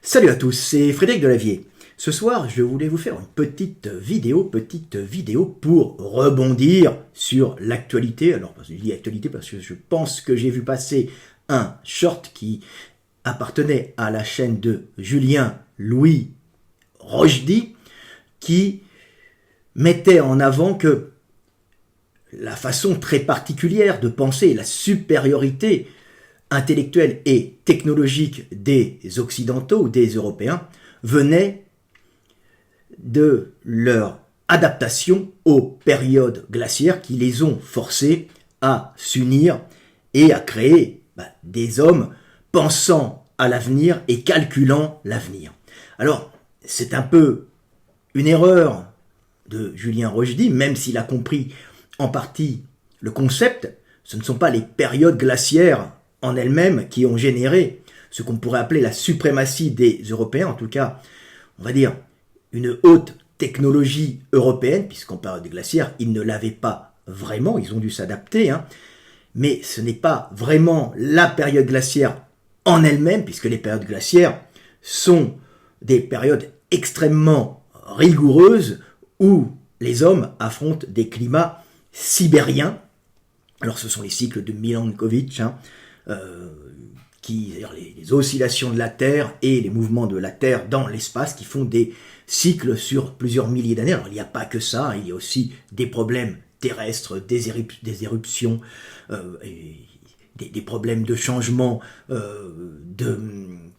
Salut à tous, c'est Frédéric Delavier. Ce soir, je voulais vous faire une petite vidéo pour rebondir sur l'actualité. Alors, je dis actualité parce que je pense que j'ai vu passer un short qui appartenait à la chaîne de Julien Louis Rochdy, qui mettait en avant que la façon très particulière de penser la supériorité intellectuelle et technologique des Occidentaux ou des Européens venait de leur adaptation aux périodes glaciaires qui les ont forcés à s'unir et à créer des hommes pensant à l'avenir et calculant l'avenir. Alors, c'est un peu une erreur de Julien Rochdy, même s'il a compris en partie le concept. Ce ne sont pas les périodes glaciaires en elles-mêmes qui ont généré ce qu'on pourrait appeler la suprématie des Européens, en tout cas, on va dire, une haute technologie européenne, puisqu'en période glaciaire, ils ne l'avaient pas vraiment, ils ont dû s'adapter, mais ce n'est pas vraiment la période glaciaire en elle-même, puisque les périodes glaciaires sont des périodes extrêmement rigoureuses où les hommes affrontent des climats sibériens. Alors ce sont les cycles de Milankovitch, les oscillations de la Terre et les mouvements de la Terre dans l'espace qui font des cycles sur plusieurs milliers d'années. Alors il n'y a pas que ça, il y a aussi des problèmes terrestres, des éruptions, des problèmes de changement de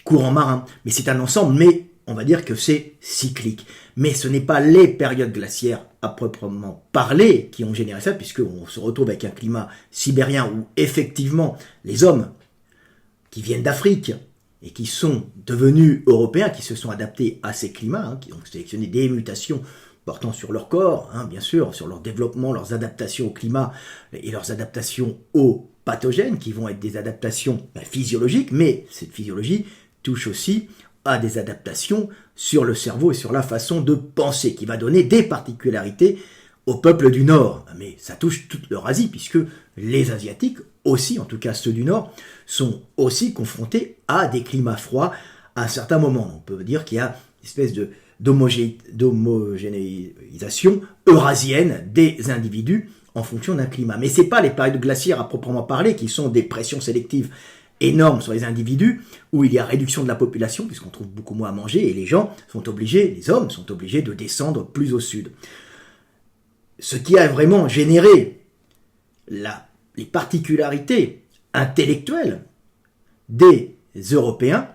courant marin. Mais c'est un ensemble, mais on va dire que c'est cyclique. Mais ce n'est pas les périodes glaciaires à proprement parler qui ont généré ça, puisqu'on se retrouve avec un climat sibérien où effectivement les hommes qui viennent d'Afrique et qui sont devenus européens, qui se sont adaptés à ces climats, qui ont sélectionné des mutations portant sur leur corps, bien sûr, sur leur développement, leurs adaptations au climat et leurs adaptations aux pathogènes, qui vont être des adaptations physiologiques, mais cette physiologie touche aussi à des adaptations sur le cerveau et sur la façon de penser, qui va donner des particularités au peuple du Nord. Mais ça touche toute l'Eurasie, puisque les Asiatiques aussi, en tout cas ceux du Nord, sont aussi confrontés à des climats froids à certains moments. On peut dire qu'il y a une espèce d'homogénéisation eurasienne des individus en fonction d'un climat. Mais ce n'est pas les périodes glaciaires à proprement parler qui sont des pressions sélectives énormes sur les individus, où il y a réduction de la population, puisqu'on trouve beaucoup moins à manger, et les hommes sont obligés de descendre plus au sud. Ce qui a vraiment généré les particularités intellectuelles des Européens,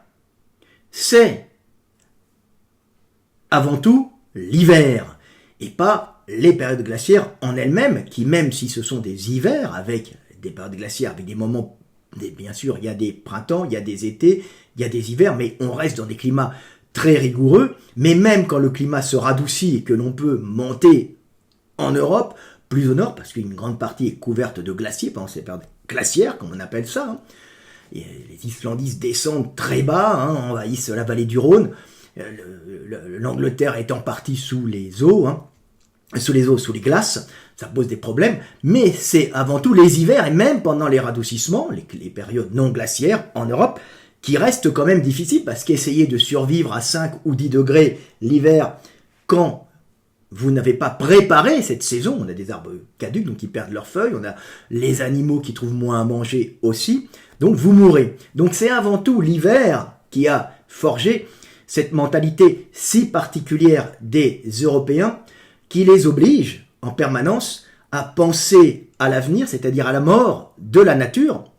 c'est avant tout l'hiver, et pas les périodes glaciaires en elles-mêmes, qui même si ce sont des hivers, avec des périodes glaciaires, avec des moments, bien sûr, il y a des printemps, il y a des étés, il y a des hivers, mais on reste dans des climats très rigoureux, mais même quand le climat se radoucit et que l'on peut monter en Europe, plus au nord, parce qu'une grande partie est couverte de glaciers pendant ces périodes glaciaires, comme on appelle ça. Et les Islandistes descendent très bas, envahissent la vallée du Rhône. L'Angleterre est en partie sous les eaux, sous les glaces. Ça pose des problèmes. Mais c'est avant tout les hivers, et même pendant les radoucissements, les périodes non glaciaires en Europe, qui restent quand même difficiles, parce qu'essayer de survivre à 5 ou 10 degrés l'hiver, quand vous n'avez pas préparé cette saison, on a des arbres caducs, donc ils perdent leurs feuilles, on a les animaux qui trouvent moins à manger aussi, donc vous mourrez. Donc c'est avant tout l'hiver qui a forgé cette mentalité si particulière des Européens, qui les oblige en permanence à penser à l'avenir, c'est-à-dire à la mort de la nature,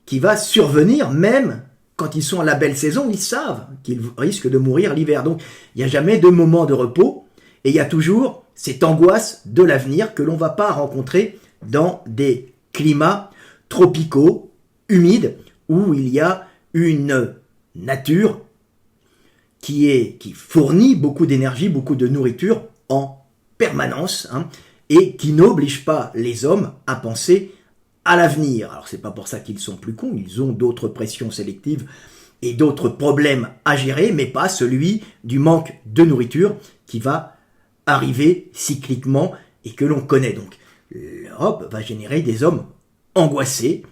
qui va survenir même quand ils sont à la belle saison, ils savent qu'ils risquent de mourir l'hiver. Donc il n'y a jamais de moment de repos, et il y a toujours cette angoisse de l'avenir que l'on ne va pas rencontrer dans des climats tropicaux, humides, où il y a une nature qui fournit beaucoup d'énergie, beaucoup de nourriture en permanence, et qui n'oblige pas les hommes à penser à l'avenir. Alors c'est pas pour ça qu'ils sont plus cons, ils ont d'autres pressions sélectives et d'autres problèmes à gérer, mais pas celui du manque de nourriture qui va arriver cycliquement et que l'on connaît. Donc l'Europe va générer des hommes angoissés,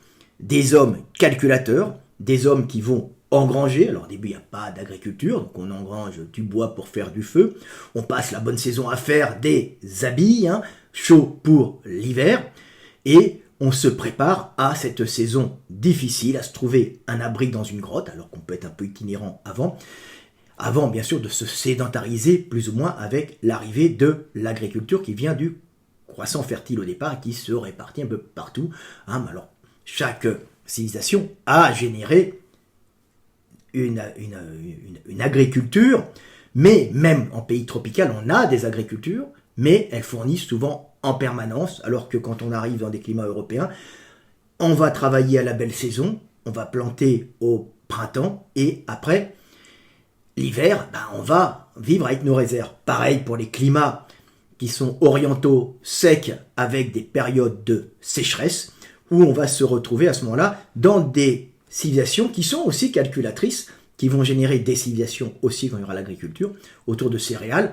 des hommes calculateurs, des hommes qui vont engranger. Alors au début, il n'y a pas d'agriculture, donc on engrange du bois pour faire du feu. On passe la bonne saison à faire des habits, chauds pour l'hiver. Et on se prépare à cette saison difficile, à se trouver un abri dans une grotte, alors qu'on peut être un peu itinérant avant bien sûr de se sédentariser plus ou moins avec l'arrivée de l'agriculture qui vient du croissant fertile au départ et qui se répartit un peu partout. Alors chaque civilisation a généré une agriculture, mais même en pays tropical, on a des agricultures, mais elles fournissent souvent en permanence, alors que quand on arrive dans des climats européens, on va travailler à la belle saison, on va planter au printemps, et après, l'hiver, on va vivre avec nos réserves. Pareil pour les climats qui sont orientaux, secs, avec des périodes de sécheresse, où on va se retrouver à ce moment-là dans des civilisations qui sont aussi calculatrices, qui vont générer des civilisations aussi quand il y aura l'agriculture, autour de céréales,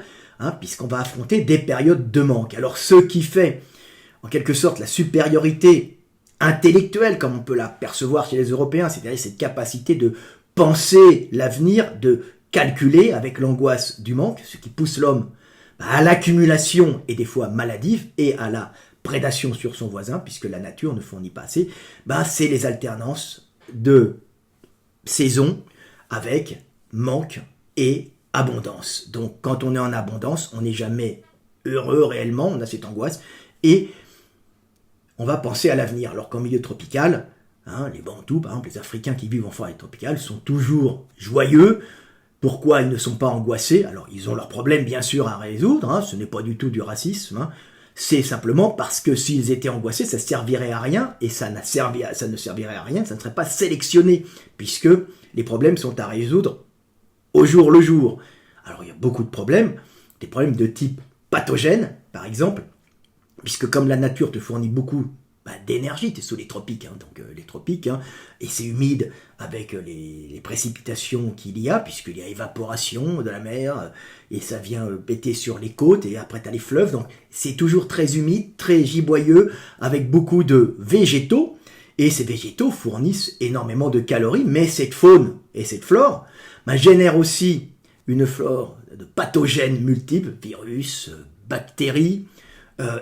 puisqu'on va affronter des périodes de manque. Alors ce qui fait, en quelque sorte, la supériorité intellectuelle, comme on peut la percevoir chez les Européens, c'est-à-dire cette capacité de penser l'avenir, de calculer avec l'angoisse du manque, ce qui pousse l'homme à l'accumulation et des fois maladive et à la prédation sur son voisin, puisque la nature ne fournit pas assez, c'est les alternances de saisons avec manque et abondance. Donc quand on est en abondance, on n'est jamais heureux réellement, on a cette angoisse, et on va penser à l'avenir. Alors qu'en milieu tropical, les Bantous, par exemple, les Africains qui vivent en forêt tropicale, sont toujours joyeux. Pourquoi ils ne sont pas angoissés? Alors ils ont leurs problèmes bien sûr à résoudre, ce n'est pas du tout du racisme, c'est simplement parce que s'ils étaient angoissés, ça ne servirait à rien, et ça ne servirait à rien, ça ne serait pas sélectionné, puisque les problèmes sont à résoudre au jour le jour. Alors il y a beaucoup de problèmes, des problèmes de type pathogène, par exemple, puisque comme la nature te fournit beaucoup d'énergie, tu es sous les tropiques, donc les tropiques, et c'est humide avec les précipitations qu'il y a, puisqu'il y a évaporation de la mer, et ça vient péter sur les côtes, et après tu as les fleuves, donc c'est toujours très humide, très giboyeux, avec beaucoup de végétaux, et ces végétaux fournissent énormément de calories, mais cette faune et cette flore génèrent aussi une flore de pathogènes multiples, virus, bactéries,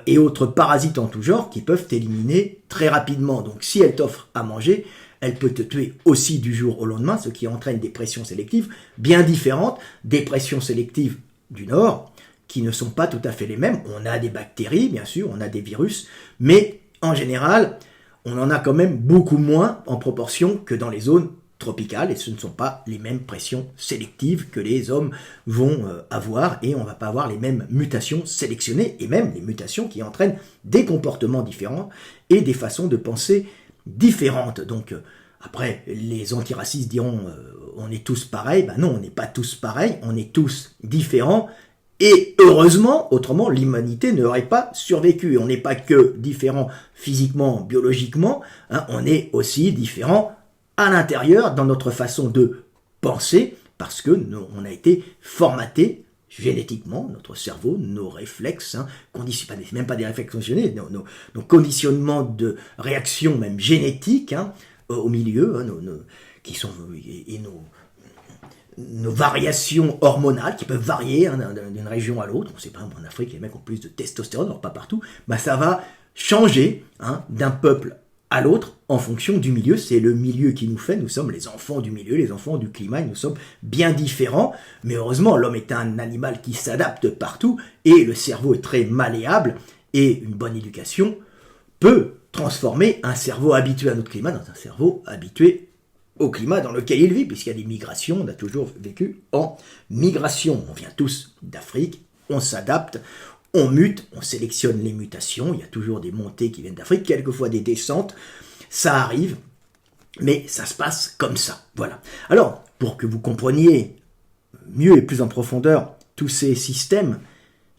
et autres parasites en tout genre qui peuvent t'éliminer très rapidement. Donc si elle t'offre à manger, elle peut te tuer aussi du jour au lendemain, ce qui entraîne des pressions sélectives bien différentes des pressions sélectives du Nord, qui ne sont pas tout à fait les mêmes. On a des bactéries, bien sûr, on a des virus, mais en général, on en a quand même beaucoup moins en proportion que dans les zones tropicales, et ce ne sont pas les mêmes pressions sélectives que les hommes vont avoir, et on ne va pas avoir les mêmes mutations sélectionnées, et même les mutations qui entraînent des comportements différents et des façons de penser différentes. Donc après, les antiracistes diront on est tous pareils. Non, on n'est pas tous pareils, on est tous différents, et heureusement, autrement l'humanité n'aurait pas survécu. Et on n'est pas que différents physiquement, biologiquement, on est aussi différents à l'intérieur, dans notre façon de penser, parce que on a été formaté génétiquement, notre cerveau, nos réflexes, même pas des réflexes conditionnés, nos conditionnements de réaction même génétiques au milieu, qui sont, et nos variations hormonales qui peuvent varier d'une région à l'autre. On sait pas, en Afrique, les mecs ont plus de testostérone, alors pas partout, ça va changer d'un peuple à l'autre en fonction du milieu. C'est le milieu qui nous fait, nous sommes les enfants du milieu, les enfants du climat, et nous sommes bien différents, mais heureusement l'homme est un animal qui s'adapte partout, et le cerveau est très malléable, et une bonne éducation peut transformer un cerveau habitué à notre climat dans un cerveau habitué au climat dans lequel il vit, puisqu'il y a des migrations, on a toujours vécu en migration, on vient tous d'Afrique, on s'adapte, on mute, on sélectionne les mutations, il y a toujours des montées qui viennent d'Afrique, quelquefois des descentes, ça arrive, mais ça se passe comme ça. Voilà. Alors, pour que vous compreniez mieux et plus en profondeur tous ces systèmes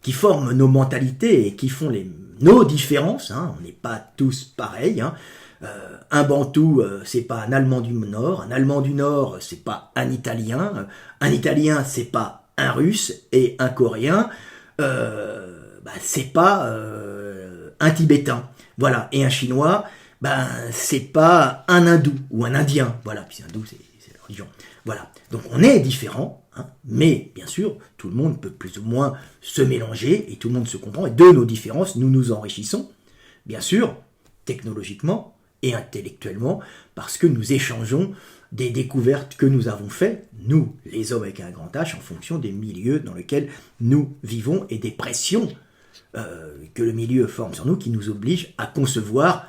qui forment nos mentalités et qui font nos différences, on n'est pas tous pareils, un Bantou, c'est pas un Allemand du Nord, c'est pas un Italien, c'est pas un Russe, et un Coréen, c'est pas un Tibétain, voilà, et un Chinois, c'est pas un Hindou ou un Indien, voilà, puis hindou c'est la religion. Voilà, donc on est différents, hein, mais bien sûr, tout le monde peut plus ou moins se mélanger et tout le monde se comprend. Et de nos différences, nous nous enrichissons, bien sûr, technologiquement et intellectuellement, parce que nous échangeons des découvertes que nous avons faites, nous, les hommes avec un grand H, en fonction des milieux dans lesquels nous vivons et des pressions que le milieu forme sur nous, qui nous obligent à concevoir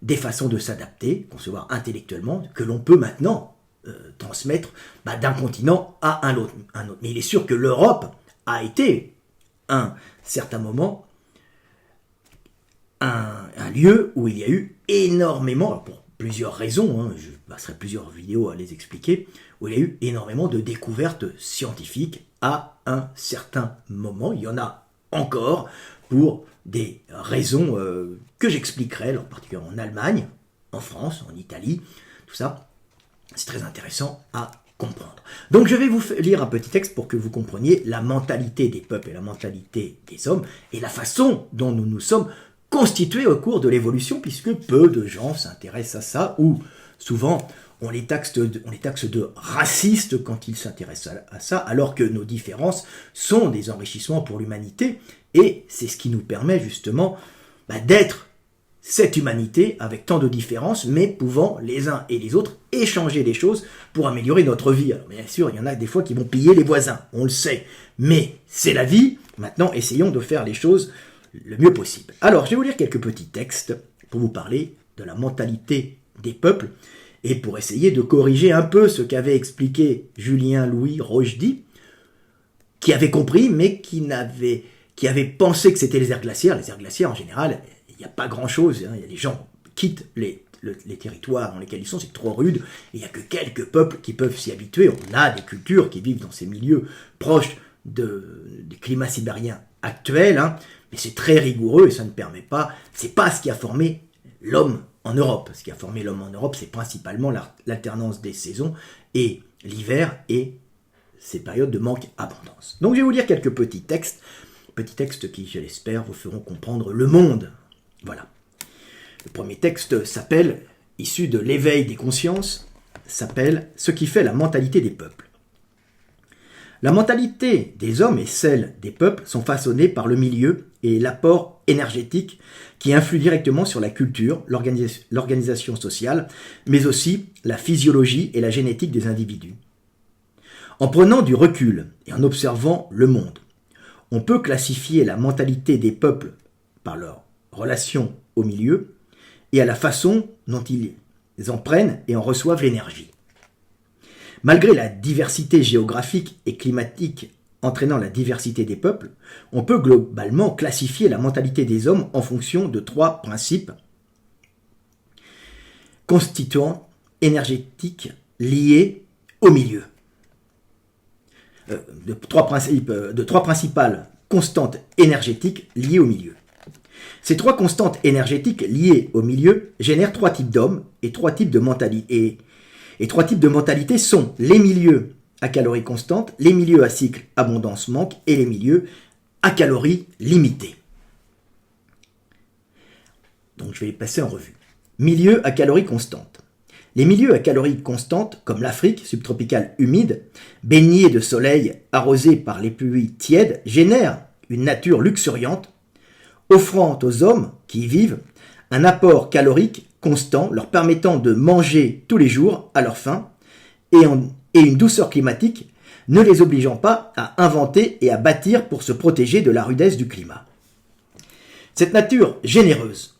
des façons de s'adapter, concevoir intellectuellement, que l'on peut maintenant transmettre d'un continent à un autre. Mais il est sûr que l'Europe a été, à un certain moment, un lieu où il y a eu énormément, alors pour plusieurs raisons, hein, je passerai plusieurs vidéos à les expliquer, où il y a eu énormément de découvertes scientifiques à un certain moment. Il y en a encore pour des raisons que j'expliquerai, en particulier en Allemagne, en France, en Italie, tout ça. C'est très intéressant à comprendre. Donc je vais vous lire un petit texte pour que vous compreniez la mentalité des peuples et la mentalité des hommes et la façon dont nous nous sommes constitués au cours de l'évolution, puisque peu de gens s'intéressent à ça, ou souvent on les taxe de racistes quand ils s'intéressent à ça, alors que nos différences sont des enrichissements pour l'humanité, et c'est ce qui nous permet justement d'être cette humanité avec tant de différences, mais pouvant les uns et les autres échanger des choses pour améliorer notre vie. Alors bien sûr, il y en a des fois qui vont piller les voisins, on le sait, mais c'est la vie. Maintenant, essayons de faire les choses le mieux possible. Alors, je vais vous lire quelques petits textes pour vous parler de la mentalité des peuples et pour essayer de corriger un peu ce qu'avait expliqué Julien-Louis Rochdy, qui avait compris, mais qui avait pensé que c'était les aires glaciaires. Les aires glaciaires, en général, il n'y a pas grand-chose. Hein. Les gens quittent les territoires dans lesquels ils sont, c'est trop rude. Il n'y a que quelques peuples qui peuvent s'y habituer. On a des cultures qui vivent dans ces milieux proches des climats sibériens actuels, hein. Mais c'est très rigoureux et ça ne permet pas... C'est pas ce qui a formé l'homme en Europe. Ce qui a formé l'homme en Europe, c'est principalement l'alternance des saisons et l'hiver et ces périodes de manque-abondance. Donc je vais vous lire quelques petits textes qui, je l'espère, vous feront comprendre le monde. Voilà. Le premier texte s'appelle, issu de l'éveil des consciences, s'appelle « Ce qui fait la mentalité des peuples ». La mentalité des hommes et celle des peuples sont façonnées par le milieu et l'apport énergétique qui influe directement sur la culture, l'organisation sociale, mais aussi la physiologie et la génétique des individus. En prenant du recul et en observant le monde, on peut classifier la mentalité des peuples par leur relation au milieu et à la façon dont ils en prennent et en reçoivent l'énergie. Malgré la diversité géographique et climatique entraînant la diversité des peuples, on peut globalement classifier la mentalité des hommes en fonction de trois principes constituants énergétiques liés au milieu. De trois principales constantes énergétiques liées au milieu. Ces trois constantes énergétiques liées au milieu génèrent trois types d'hommes et trois types de mentalité. Et trois types de mentalité sont les milieux à calories constantes, les milieux à cycle abondance-manque et les milieux à calories limitées. Donc je vais les passer en revue. Milieux à calories constantes. Les milieux à calories constantes, comme l'Afrique subtropicale humide, baignée de soleil, arrosée par les pluies tièdes, génèrent une nature luxuriante, offrant aux hommes qui y vivent un apport calorique constant, leur permettant de manger tous les jours à leur faim, et une douceur climatique ne les obligeant pas à inventer et à bâtir pour se protéger de la rudesse du climat. Cette nature généreuse,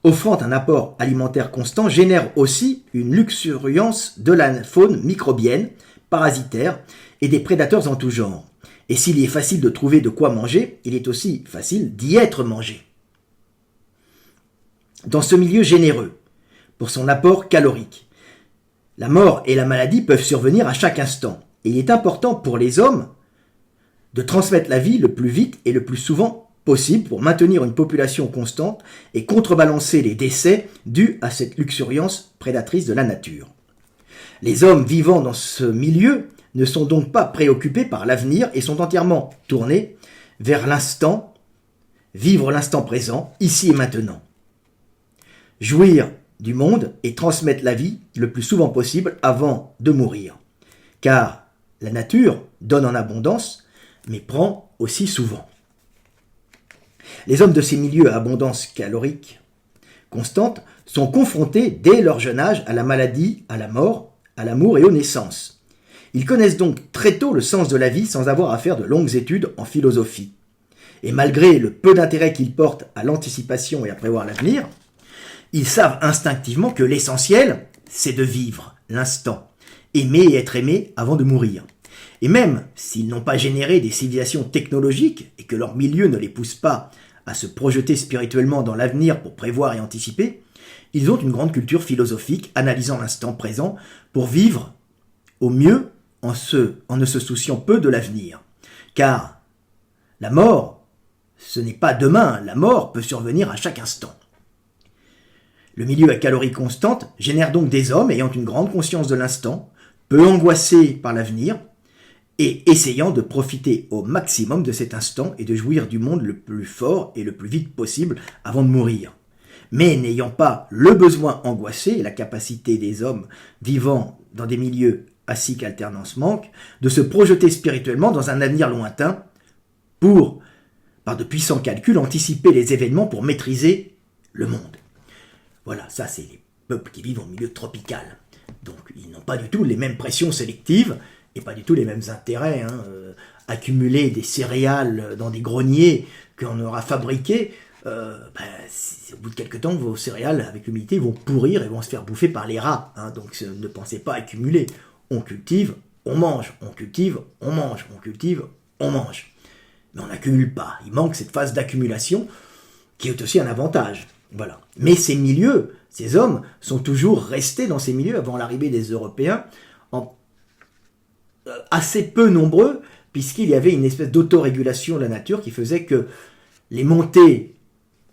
offrant un apport alimentaire constant, génère aussi une luxuriance de la faune microbienne, parasitaire et des prédateurs en tout genre. Et s'il est facile de trouver de quoi manger, il est aussi facile d'y être mangé. Dans ce milieu généreux, pour son apport calorique, la mort et la maladie peuvent survenir à chaque instant. Et il est important pour les hommes de transmettre la vie le plus vite et le plus souvent possible pour maintenir une population constante et contrebalancer les décès dus à cette luxuriance prédatrice de la nature. Les hommes vivant dans ce milieu ne sont donc pas préoccupés par l'avenir et sont entièrement tournés vers l'instant, vivre l'instant présent, ici et maintenant. Jouir du monde et transmettre la vie le plus souvent possible avant de mourir. car la nature donne en abondance, mais prend aussi souvent. Les hommes de ces milieux à abondance calorique constante sont confrontés dès leur jeune âge à la maladie, à la mort, à l'amour et aux naissances. Ils connaissent donc très tôt le sens de la vie sans avoir à faire de longues études en philosophie. Et malgré le peu d'intérêt qu'ils portent à l'anticipation et à prévoir l'avenir, ils savent instinctivement que l'essentiel, c'est de vivre l'instant, aimer et être aimé avant de mourir. Et même s'ils n'ont pas généré des civilisations technologiques et que leur milieu ne les pousse pas à se projeter spirituellement dans l'avenir pour prévoir et anticiper, ils ont une grande culture philosophique analysant l'instant présent pour vivre au mieux en ne se souciant peu de l'avenir. Car la mort, ce n'est pas demain, la mort peut survenir à chaque instant. Le milieu à calories constantes génère donc des hommes ayant une grande conscience de l'instant, peu angoissés par l'avenir, et essayant de profiter au maximum de cet instant et de jouir du monde le plus fort et le plus vite possible avant de mourir. Mais n'ayant pas le besoin angoissé et la capacité des hommes vivant dans des milieux à cycle alternance manque, de se projeter spirituellement dans un avenir lointain pour, par de puissants calculs, anticiper les événements pour maîtriser le monde. Voilà, ça c'est les peuples qui vivent en milieu tropical. Donc ils n'ont pas du tout les mêmes pressions sélectives et pas du tout les mêmes intérêts. Accumuler des céréales dans des greniers qu'on aura fabriqués, au bout de quelques temps, vos céréales avec l'humidité vont pourrir et vont se faire bouffer par les rats. Donc ne pensez pas accumuler. On cultive, on mange, on cultive, on mange, on cultive, on mange. Mais on n'accumule pas. Il manque cette phase d'accumulation qui est aussi un avantage. Voilà. Mais ces milieux, ces hommes, sont toujours restés dans ces milieux avant l'arrivée des Européens, assez peu nombreux, puisqu'il y avait une espèce d'autorégulation de la nature qui faisait que les montées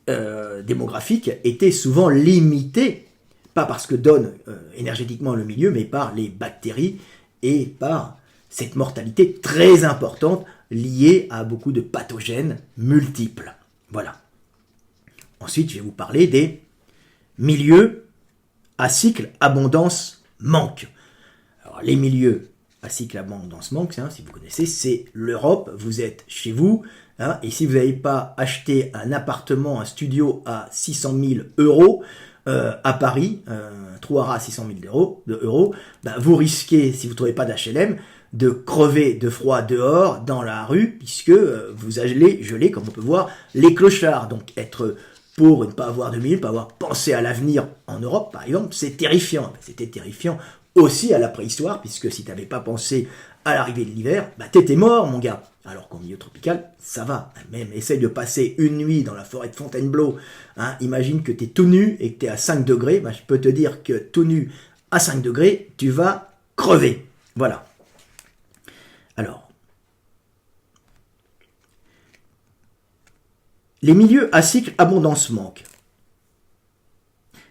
démographiques étaient souvent limitées, pas parce que donne énergétiquement le milieu, mais par les bactéries et par cette mortalité très importante liée à beaucoup de pathogènes multiples. Voilà. Ensuite, je vais vous parler des milieux à cycle abondance-manque. Alors, les milieux à cycle abondance-manque, si vous connaissez, c'est l'Europe. Vous êtes chez vous, et si vous n'avez pas acheté un appartement, un studio à 600 000 euros à Paris, un trou à rats à 600 000 euros, vous risquez, si vous ne trouvez pas d'HLM, de crever de froid dehors, dans la rue, puisque vous allez geler, comme on peut voir, les clochards. Donc être pauvre et ne pas avoir de milieu, ne pas avoir pensé à l'avenir en Europe, par exemple, c'est terrifiant. C'était terrifiant aussi à la préhistoire, puisque si tu n'avais pas pensé à l'arrivée de l'hiver, t'étais mort, mon gars. Alors qu'en milieu tropical, ça va. Même essaye de passer une nuit dans la forêt de Fontainebleau. Imagine que tu es tout nu et que tu es à 5 degrés. Je peux te dire que tout nu à 5 degrés, tu vas crever. Voilà. Alors, les milieux à cycle abondance-manque.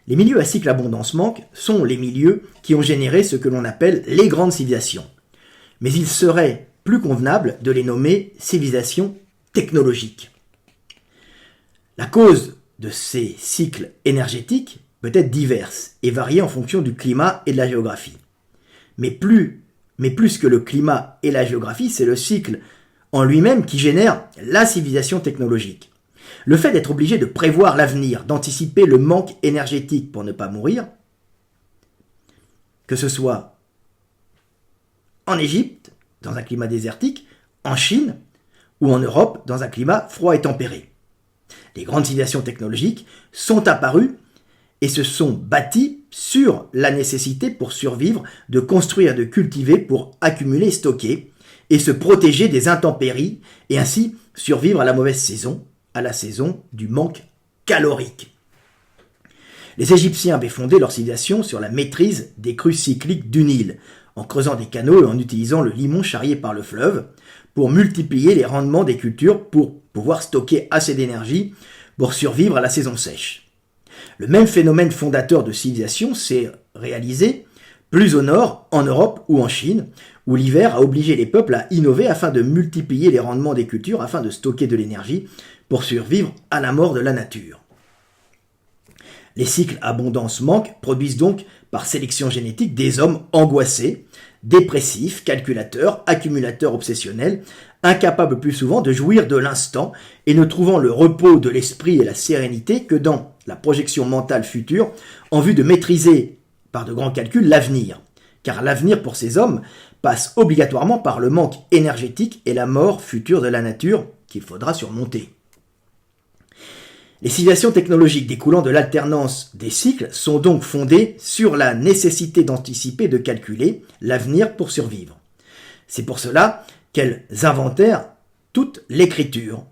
Les milieux à cycle abondance-manque sont les milieux qui ont généré ce que l'on appelle les grandes civilisations. Mais il serait plus convenable de les nommer civilisations technologiques. La cause de ces cycles énergétiques peut être diverse et varier en fonction du climat et de la géographie. Mais plus que le climat et la géographie, c'est le cycle en lui-même qui génère la civilisation technologique. Le fait d'être obligé de prévoir l'avenir, d'anticiper le manque énergétique pour ne pas mourir, que ce soit en Égypte, dans un climat désertique, en Chine ou en Europe, dans un climat froid et tempéré. Les grandes civilisations technologiques sont apparues et se sont bâties sur la nécessité pour survivre de construire, de cultiver pour accumuler, stocker et se protéger des intempéries et ainsi survivre à la mauvaise saison, à la saison du manque calorique. Les Égyptiens avaient fondé leur civilisation sur la maîtrise des crues cycliques du Nil, en creusant des canaux et en utilisant le limon charrié par le fleuve pour multiplier les rendements des cultures pour pouvoir stocker assez d'énergie pour survivre à la saison sèche. Le même phénomène fondateur de civilisation s'est réalisé plus au nord, en Europe ou en Chine, où l'hiver a obligé les peuples à innover afin de multiplier les rendements des cultures, afin de stocker de l'énergie pour survivre à la mort de la nature. Les cycles abondance-manque produisent donc, par sélection génétique, des hommes angoissés, dépressifs, calculateurs, accumulateurs obsessionnels, incapables plus souvent de jouir de l'instant et ne trouvant le repos de l'esprit et la sérénité que dans la projection mentale future en vue de maîtriser par de grands calculs l'avenir. Car l'avenir pour ces hommes passe obligatoirement par le manque énergétique et la mort future de la nature qu'il faudra surmonter. Les civilisations technologiques découlant de l'alternance des cycles sont donc fondées sur la nécessité d'anticiper et de calculer l'avenir pour survivre. C'est pour cela qu'elles inventèrent toute l'écriture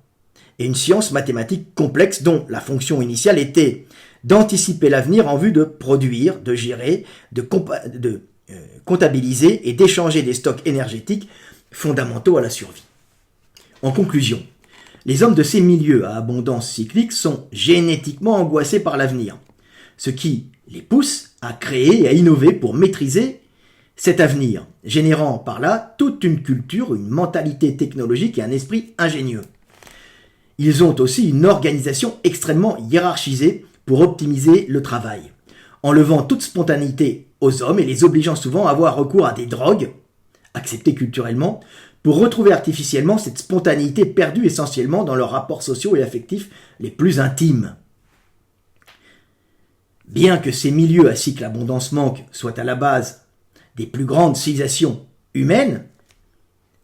et une science mathématique complexe dont la fonction initiale était d'anticiper l'avenir en vue de produire, de gérer, de comptabiliser et d'échanger des stocks énergétiques fondamentaux à la survie. En conclusion, les hommes de ces milieux à abondance cyclique sont génétiquement angoissés par l'avenir, ce qui les pousse à créer et à innover pour maîtriser cet avenir, générant par là toute une culture, une mentalité technologique et un esprit ingénieux. Ils ont aussi une organisation extrêmement hiérarchisée pour optimiser le travail, enlevant toute spontanéité aux hommes et les obligeant souvent à avoir recours à des drogues, acceptées culturellement, pour retrouver artificiellement cette spontanéité perdue essentiellement dans leurs rapports sociaux et affectifs les plus intimes. Bien que ces milieux à cycle abondance-manque soient à la base des plus grandes civilisations humaines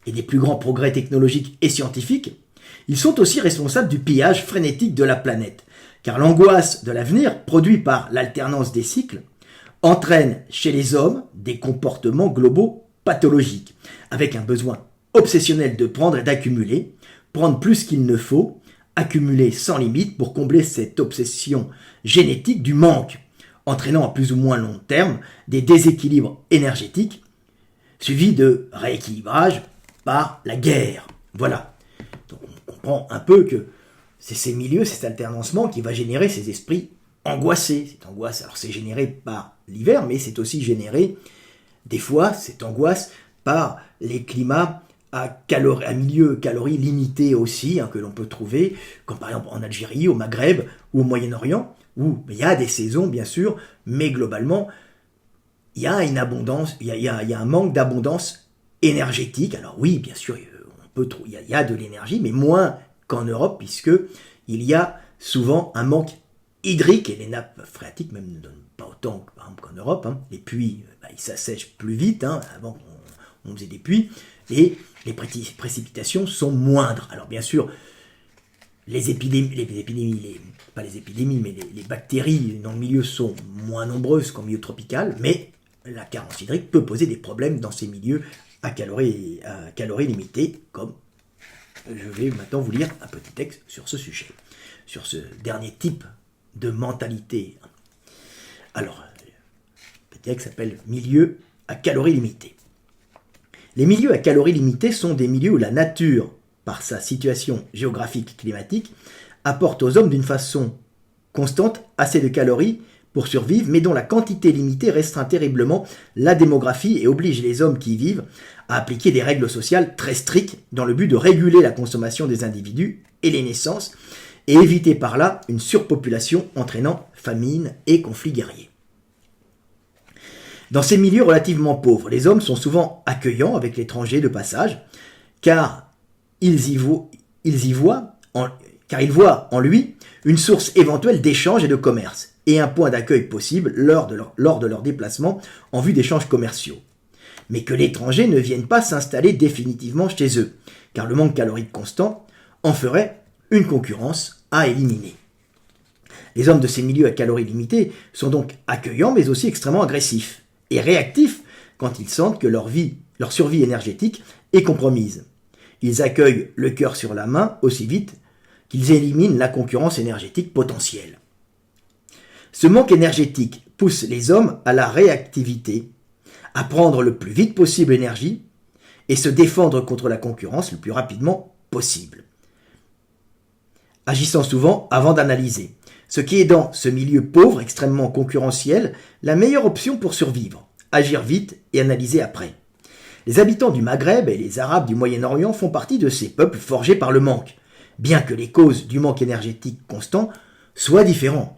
et des plus grands progrès technologiques et scientifiques, ils sont aussi responsables du pillage frénétique de la planète, car l'angoisse de l'avenir, produite par l'alternance des cycles, entraîne chez les hommes des comportements globaux pathologiques, avec un besoin obsessionnel de prendre et d'accumuler, prendre plus qu'il ne faut, accumuler sans limite pour combler cette obsession génétique du manque, entraînant à plus ou moins long terme des déséquilibres énergétiques, suivis de rééquilibrage par la guerre. Voilà. Donc on comprend un peu que c'est ces milieux, cet alternancement qui va générer ces esprits angoissés. Cette angoisse, alors c'est généré par l'hiver, mais c'est aussi généré, des fois, cette angoisse par les climats à milieu calories limité aussi, que l'on peut trouver, comme par exemple en Algérie, au Maghreb ou au Moyen-Orient, où il y a des saisons, bien sûr, mais globalement, il y a une abondance, il y a un manque d'abondance énergétique. Alors oui, bien sûr, il y a de l'énergie, mais moins qu'en Europe, puisque il y a souvent un manque hydrique, et les nappes phréatiques même ne donnent pas autant par exemple, qu'en Europe. Les puits, ils s'assèchent plus vite, avant on faisait des puits, et les précipitations sont moindres. Alors bien sûr, les bactéries dans le milieu sont moins nombreuses qu'en milieu tropical, mais la carence hydrique peut poser des problèmes dans ces milieux à calories limitées, comme je vais maintenant vous lire un petit texte sur ce sujet, sur ce dernier type de mentalité. Alors, le petit texte s'appelle « Milieux à calories limitées ». Les milieux à calories limitées sont des milieux où la nature, par sa situation géographique climatique, apporte aux hommes d'une façon constante assez de calories pour survivre, mais dont la quantité limitée restreint terriblement la démographie et oblige les hommes qui y vivent à appliquer des règles sociales très strictes dans le but de réguler la consommation des individus et les naissances, et éviter par là une surpopulation entraînant famine et conflits guerriers. Dans ces milieux relativement pauvres, les hommes sont souvent accueillants avec l'étranger de passage, car ils voient en lui une source éventuelle d'échange et de commerce, et un point d'accueil possible lors de leur déplacement en vue d'échanges commerciaux. Mais que l'étranger ne vienne pas s'installer définitivement chez eux, car le manque calorique constant en ferait une concurrence à éliminer. Les hommes de ces milieux à calories limitées sont donc accueillants mais aussi extrêmement agressifs et réactifs quand ils sentent que leur survie énergétique est compromise. Ils accueillent le cœur sur la main aussi vite qu'ils éliminent la concurrence énergétique potentielle. Ce manque énergétique pousse les hommes à la réactivité, à prendre le plus vite possible énergie et se défendre contre la concurrence le plus rapidement possible, agissant souvent avant d'analyser, ce qui est dans ce milieu pauvre, extrêmement concurrentiel, la meilleure option pour survivre, agir vite et analyser après. Les habitants du Maghreb et les Arabes du Moyen-Orient font partie de ces peuples forgés par le manque, bien que les causes du manque énergétique constant soient différentes.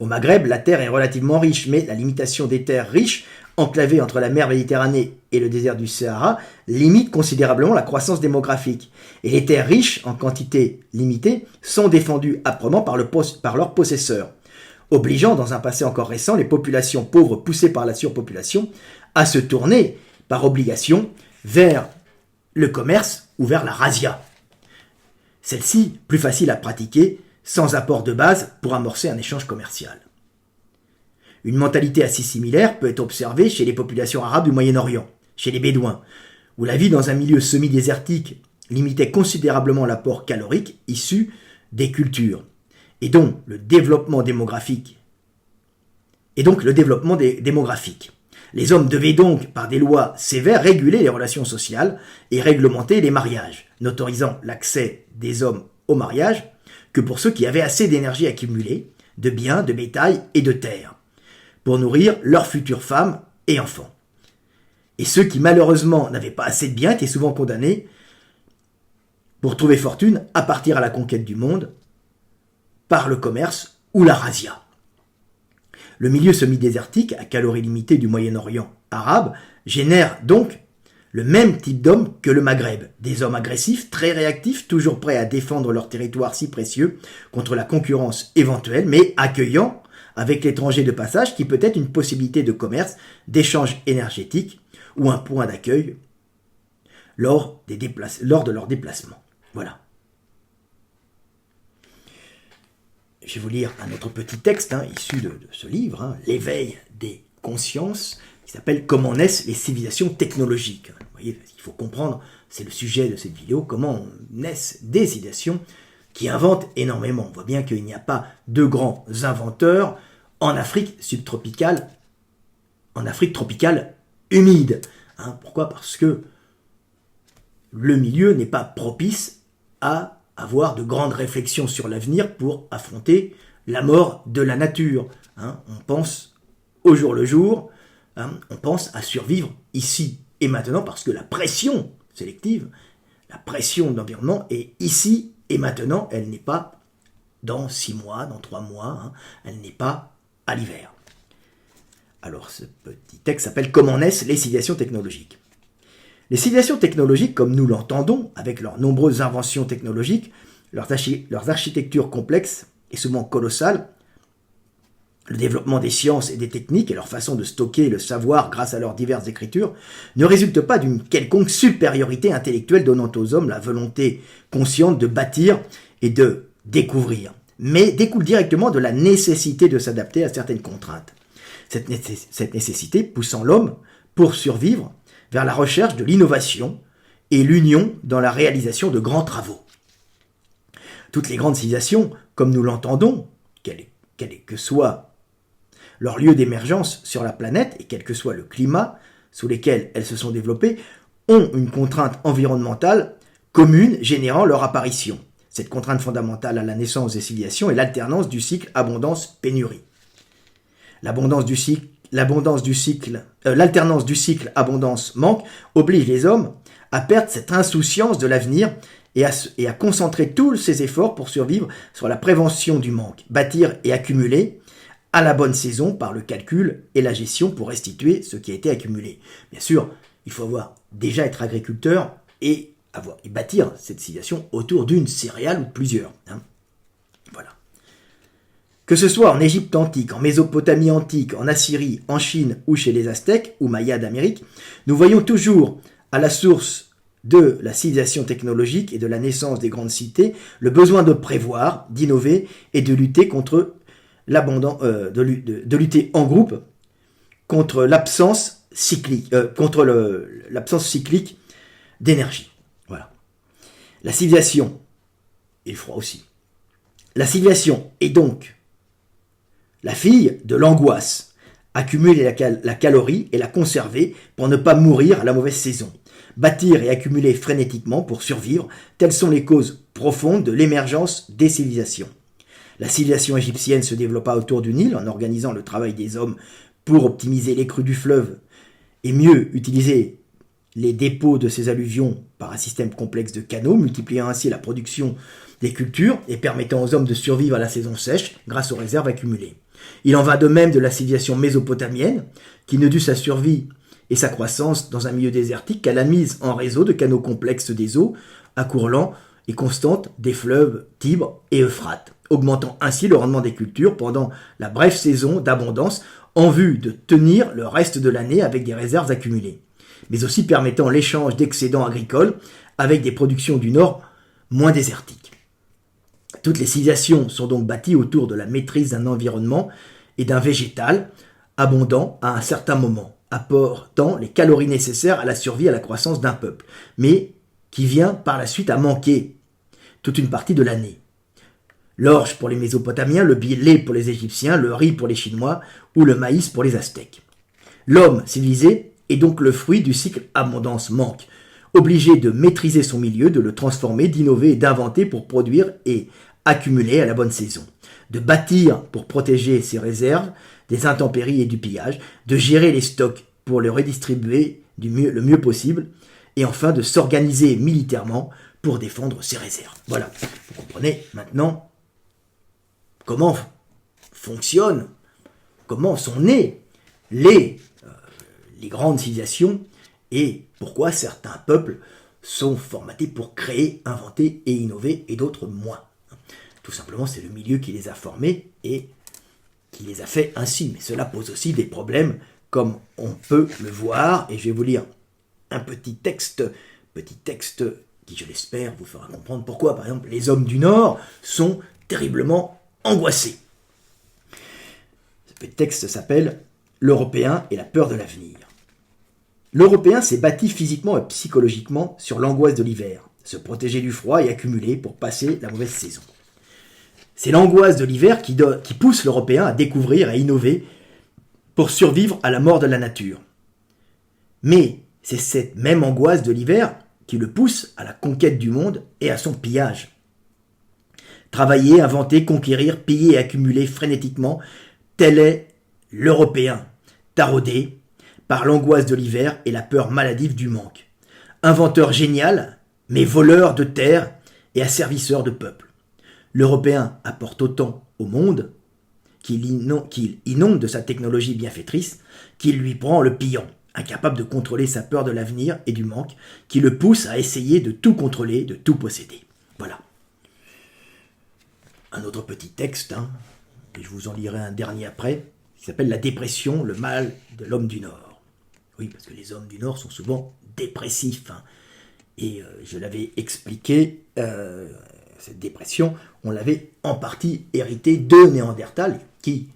Au Maghreb, la terre est relativement riche, mais la limitation des terres riches enclavés entre la mer Méditerranée et le désert du Sahara, limitent considérablement la croissance démographique. Et les terres riches, en quantité limitée, sont défendues âprement par leurs possesseurs, obligeant dans un passé encore récent les populations pauvres poussées par la surpopulation à se tourner, par obligation, vers le commerce ou vers la razzia. Celle-ci, plus facile à pratiquer, sans apport de base pour amorcer un échange commercial. Une mentalité assez similaire peut être observée chez les populations arabes du Moyen-Orient, chez les Bédouins, où la vie dans un milieu semi-désertique limitait considérablement l'apport calorique issu des cultures, et donc le développement démographique. Les hommes devaient donc, par des lois sévères, réguler les relations sociales et réglementer les mariages, n'autorisant l'accès des hommes au mariage que pour ceux qui avaient assez d'énergie accumulée, de biens, de bétail et de terres, pour nourrir leurs futures femmes et enfants. Et ceux qui malheureusement n'avaient pas assez de biens étaient souvent condamnés, pour trouver fortune, à partir à la conquête du monde, par le commerce ou la razzia. Le milieu semi-désertique, à calories limitées du Moyen-Orient arabe, génère donc le même type d'hommes que le Maghreb. Des hommes agressifs, très réactifs, toujours prêts à défendre leur territoire si précieux contre la concurrence éventuelle, mais accueillant avec l'étranger de passage qui peut être une possibilité de commerce, d'échange énergétique ou un point d'accueil lors de leur déplacement. Voilà. Je vais vous lire un autre petit texte issu de ce livre, L'éveil des consciences, qui s'appelle « Comment naissent les civilisations technologiques ». Vous voyez, il faut comprendre, c'est le sujet de cette vidéo, comment naissent des civilisations qui inventent énormément. On voit bien qu'il n'y a pas de grands inventeurs en Afrique subtropicale, en Afrique tropicale humide. Pourquoi ? Parce que le milieu n'est pas propice à avoir de grandes réflexions sur l'avenir pour affronter la mort de la nature. On pense au jour le jour, on pense à survivre ici et maintenant parce que la pression sélective, la pression de l'environnement est ici et maintenant, elle n'est pas dans 6 mois, dans 3 mois, elle n'est pas à l'hiver. Alors ce petit texte s'appelle « Comment naissent les civilisations technologiques ». Les civilisations technologiques, comme nous l'entendons, avec leurs nombreuses inventions technologiques, leurs architectures complexes et souvent colossales, le développement des sciences et des techniques et leur façon de stocker le savoir grâce à leurs diverses écritures, ne résultent pas d'une quelconque supériorité intellectuelle donnant aux hommes la volonté consciente de bâtir et de découvrir, mais découle directement de la nécessité de s'adapter à certaines contraintes. Cette nécessité poussant l'homme, pour survivre, vers la recherche de l'innovation et l'union dans la réalisation de grands travaux. Toutes les grandes civilisations, comme nous l'entendons, quel que soit leur lieu d'émergence sur la planète et quel que soit le climat sous lequel elles se sont développées, ont une contrainte environnementale commune générant leur apparition. Cette contrainte fondamentale à la naissance des civilisations est l'alternance du cycle abondance-pénurie. L'alternance du cycle abondance-manque oblige les hommes à perdre cette insouciance de l'avenir et à concentrer tous ses efforts pour survivre sur la prévention du manque, bâtir et accumuler à la bonne saison par le calcul et la gestion pour restituer ce qui a été accumulé. Bien sûr, il faut déjà être agriculteur et bâtir cette civilisation autour d'une céréale ou de plusieurs. Voilà. Que ce soit en Égypte antique, en Mésopotamie antique, en Assyrie, en Chine ou chez les Aztèques ou Mayas d'Amérique, nous voyons toujours à la source de la civilisation technologique et de la naissance des grandes cités le besoin de prévoir, d'innover et de lutter contre de lutter en groupe contre l'absence cyclique d'énergie. Voilà. La civilisation et le froid aussi. La civilisation est donc la fille de l'angoisse, accumuler la calorie et la conserver pour ne pas mourir à la mauvaise saison. Bâtir et accumuler frénétiquement pour survivre, telles sont les causes profondes de l'émergence des civilisations. La civilisation égyptienne se développa autour du Nil en organisant le travail des hommes pour optimiser les crues du fleuve et mieux utiliser les dépôts de ces alluvions par un système complexe de canaux, multipliant ainsi la production des cultures et permettant aux hommes de survivre à la saison sèche grâce aux réserves accumulées. Il en va de même de la civilisation mésopotamienne, qui ne dut sa survie et sa croissance dans un milieu désertique qu'à la mise en réseau de canaux complexes des eaux, à cours lent et constante des fleuves Tibre et Euphrate, augmentant ainsi le rendement des cultures pendant la brève saison d'abondance en vue de tenir le reste de l'année avec des réserves accumulées, mais aussi permettant l'échange d'excédents agricoles avec des productions du Nord moins désertiques. Toutes les civilisations sont donc bâties autour de la maîtrise d'un environnement et d'un végétal abondant à un certain moment, apportant les calories nécessaires à la survie et à la croissance d'un peuple, mais qui vient par la suite à manquer toute une partie de l'année. L'orge pour les Mésopotamiens, le blé pour les Égyptiens, le riz pour les Chinois ou le maïs pour les Aztèques. L'homme civilisé est donc le fruit du cycle abondance-manque, obligé de maîtriser son milieu, de le transformer, d'innover et d'inventer pour produire et accumuler à la bonne saison, de bâtir pour protéger ses réserves des intempéries et du pillage, de gérer les stocks pour les redistribuer le mieux possible, et enfin de s'organiser militairement pour défendre ses réserves. Voilà, vous comprenez maintenant comment fonctionnent, comment sont nées les grandes civilisations et pourquoi certains peuples sont formatés pour créer, inventer et innover et d'autres moins. Tout simplement, c'est le milieu qui les a formés et qui les a fait ainsi. Mais cela pose aussi des problèmes comme on peut le voir. Et je vais vous lire un petit texte qui, je l'espère, vous fera comprendre pourquoi, par exemple, les hommes du Nord sont terriblement angoissés. Ce petit texte s'appelle « L'Européen et la peur de l'avenir ». L'Européen s'est bâti physiquement et psychologiquement sur l'angoisse de l'hiver, se protéger du froid et accumuler pour passer la mauvaise saison. C'est l'angoisse de l'hiver qui pousse l'Européen à découvrir et à innover pour survivre à la mort de la nature. Mais c'est cette même angoisse de l'hiver qui le pousse à la conquête du monde et à son pillage. Travailler, inventer, conquérir, piller et accumuler frénétiquement, tel est l'Européen, taraudé par l'angoisse de l'hiver et la peur maladive du manque. Inventeur génial, mais voleur de terre et asservisseur de peuple. L'Européen apporte autant au monde qu'il inonde de sa technologie bienfaitrice, qu'il lui prend le pillant, incapable de contrôler sa peur de l'avenir et du manque, qui le pousse à essayer de tout contrôler, de tout posséder. Voilà. Un autre petit texte, et je vous en lirai un dernier après, qui s'appelle « La dépression, le mal de l'homme du Nord ». Oui, parce que les hommes du Nord sont souvent dépressifs. Et je l'avais expliqué, cette dépression, on l'avait en partie héritée de Néandertal, qui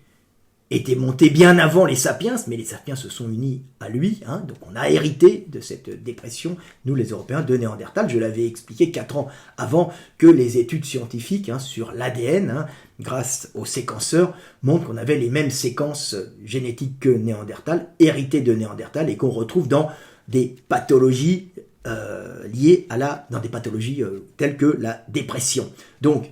était monté bien avant les Sapiens, mais les Sapiens se sont unis à lui, donc on a hérité de cette dépression, nous les Européens, de Néandertal. Je l'avais expliqué 4 ans avant que les études scientifiques sur l'ADN, grâce aux séquenceurs, montrent qu'on avait les mêmes séquences génétiques que Néandertal, héritées de Néandertal, et qu'on retrouve dans des pathologies liées dans des pathologies telles que la dépression. Donc,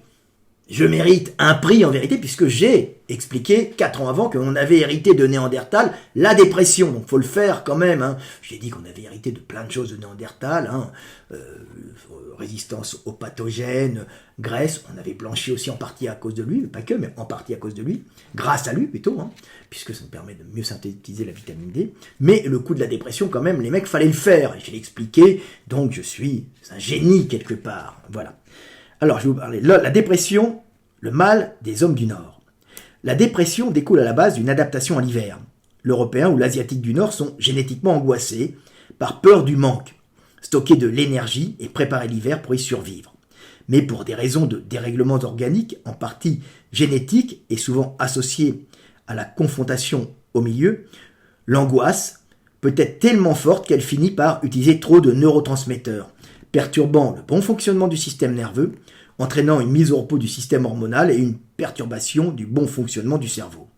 je mérite un prix en vérité puisque j'ai expliqué 4 ans avant qu'on avait hérité de Néandertal la dépression. Donc il faut le faire quand même. J'ai dit qu'on avait hérité de plein de choses de Néandertal. Résistance aux pathogènes, graisse. On avait blanchi aussi en partie à cause de lui, pas que, mais en partie à cause de lui. Grâce à lui plutôt, puisque ça me permet de mieux synthétiser la vitamine D. Mais le coup de la dépression quand même, les mecs, fallait le faire. Et je l'ai expliqué, donc je suis un génie quelque part. Voilà. Alors, je vais vous parler de la dépression, le mal des hommes du Nord. La dépression découle à la base d'une adaptation à l'hiver. L'Européen ou l'Asiatique du Nord sont génétiquement angoissés par peur du manque, stocker de l'énergie et préparer l'hiver pour y survivre. Mais pour des raisons de dérèglements organiques, en partie génétiques et souvent associées à la confrontation au milieu, l'angoisse peut être tellement forte qu'elle finit par utiliser trop de neurotransmetteurs, perturbant le bon fonctionnement du système nerveux, entraînant une mise au repos du système hormonal et une perturbation du bon fonctionnement du cerveau.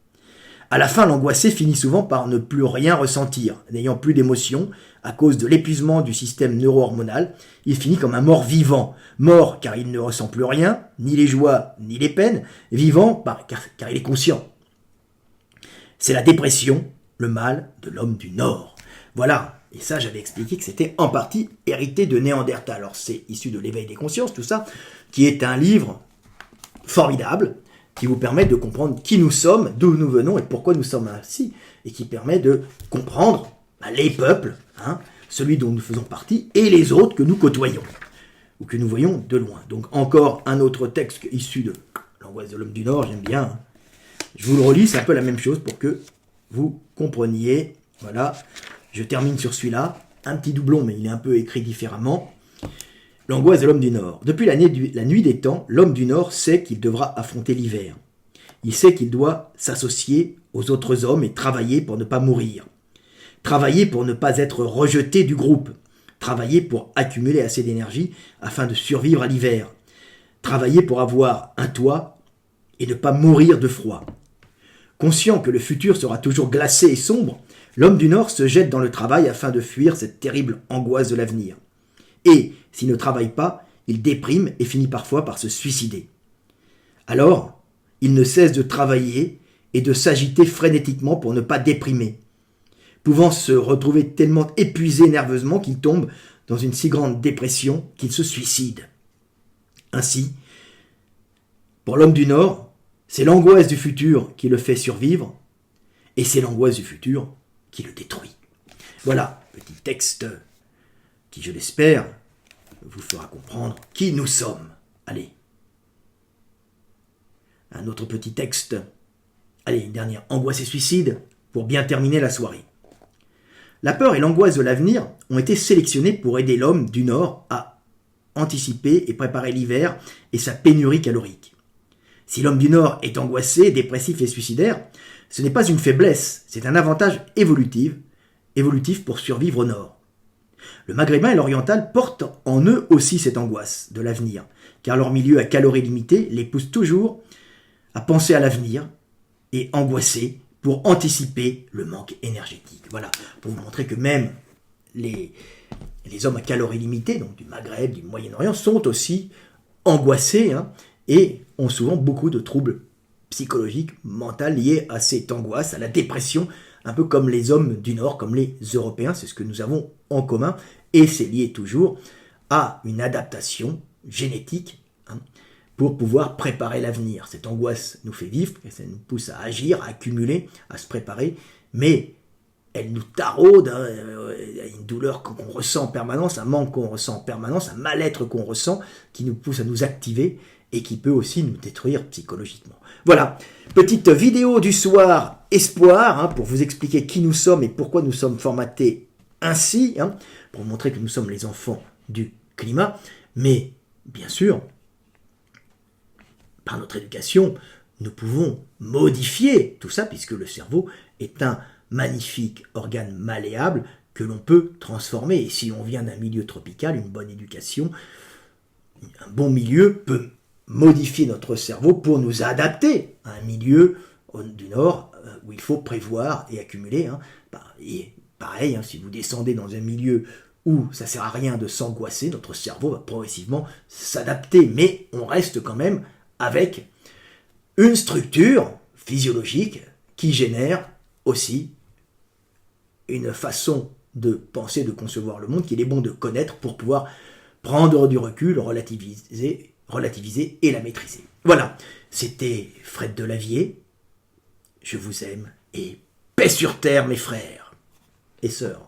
À la fin, l'angoissé finit souvent par ne plus rien ressentir, n'ayant plus d'émotions à cause de l'épuisement du système neuro-hormonal. Il finit comme un mort vivant, mort car il ne ressent plus rien, ni les joies ni les peines, vivant car il est conscient. C'est la dépression, le mal de l'homme du Nord. Voilà. Et ça, j'avais expliqué que c'était en partie hérité de Néandertal. Alors, c'est issu de l'éveil des consciences, tout ça, qui est un livre formidable, qui vous permet de comprendre qui nous sommes, d'où nous venons et pourquoi nous sommes ainsi, et qui permet de comprendre les peuples, celui dont nous faisons partie, et les autres que nous côtoyons, ou que nous voyons de loin. Donc encore un autre texte issu de l'Angoisse de l'homme du Nord, j'aime bien. Je vous le relis, c'est un peu la même chose pour que vous compreniez. Voilà, je termine sur celui-là, un petit doublon, mais il est un peu écrit différemment. L'angoisse de l'homme du Nord. Depuis la nuit des temps, l'homme du Nord sait qu'il devra affronter l'hiver. Il sait qu'il doit s'associer aux autres hommes et travailler pour ne pas mourir. Travailler pour ne pas être rejeté du groupe. Travailler pour accumuler assez d'énergie afin de survivre à l'hiver. Travailler pour avoir un toit et ne pas mourir de froid. Conscient que le futur sera toujours glacé et sombre, l'homme du Nord se jette dans le travail afin de fuir cette terrible angoisse de l'avenir. Et, s'il ne travaille pas, il déprime et finit parfois par se suicider. Alors, il ne cesse de travailler et de s'agiter frénétiquement pour ne pas déprimer, pouvant se retrouver tellement épuisé nerveusement qu'il tombe dans une si grande dépression qu'il se suicide. Ainsi, pour l'homme du Nord, c'est l'angoisse du futur qui le fait survivre, et c'est l'angoisse du futur qui le détruit. Voilà, petit texte qui, je l'espère, vous fera comprendre qui nous sommes. Allez. Un autre petit texte. Allez, une dernière. Angoisse et suicide, pour bien terminer la soirée. La peur et l'angoisse de l'avenir ont été sélectionnés pour aider l'homme du Nord à anticiper et préparer l'hiver et sa pénurie calorique. Si l'homme du Nord est angoissé, dépressif et suicidaire, ce n'est pas une faiblesse, c'est un avantage évolutif pour survivre au Nord. Le maghrébin et l'oriental portent en eux aussi cette angoisse de l'avenir, car leur milieu à calories limitées les pousse toujours à penser à l'avenir et angoisser pour anticiper le manque énergétique. Voilà, pour vous montrer que même les hommes à calories limitées, donc du Maghreb, du Moyen-Orient, sont aussi angoissés et ont souvent beaucoup de troubles psychologiques, mentaux liés à cette angoisse, à la dépression, un peu comme les hommes du Nord, comme les Européens, c'est ce que nous avons en commun, et c'est lié toujours à une adaptation génétique pour pouvoir préparer l'avenir. Cette angoisse nous fait vivre, ça nous pousse à agir, à accumuler, à se préparer, mais elle nous taraude, une douleur qu'on ressent en permanence, un manque qu'on ressent en permanence, un mal-être qu'on ressent, qui nous pousse à nous activer et qui peut aussi nous détruire psychologiquement. Voilà, petite vidéo du soir espoir, pour vous expliquer qui nous sommes et pourquoi nous sommes formatés ainsi, pour vous montrer que nous sommes les enfants du climat, mais bien sûr, par notre éducation, nous pouvons modifier tout ça, puisque le cerveau est un magnifique organe malléable que l'on peut transformer. Et si on vient d'un milieu tropical, une bonne éducation, un bon milieu peut modifier notre cerveau pour nous adapter à un milieu du Nord où il faut prévoir et accumuler. Et pareil, si vous descendez dans un milieu où ça ne sert à rien de s'angoisser, notre cerveau va progressivement s'adapter. Mais on reste quand même avec une structure physiologique qui génère aussi une façon de penser, de concevoir le monde qu'il est bon de connaître pour pouvoir prendre du recul, relativiser et la maîtriser. Voilà, c'était Fred Delavier. Je vous aime et paix sur terre mes frères et sœurs.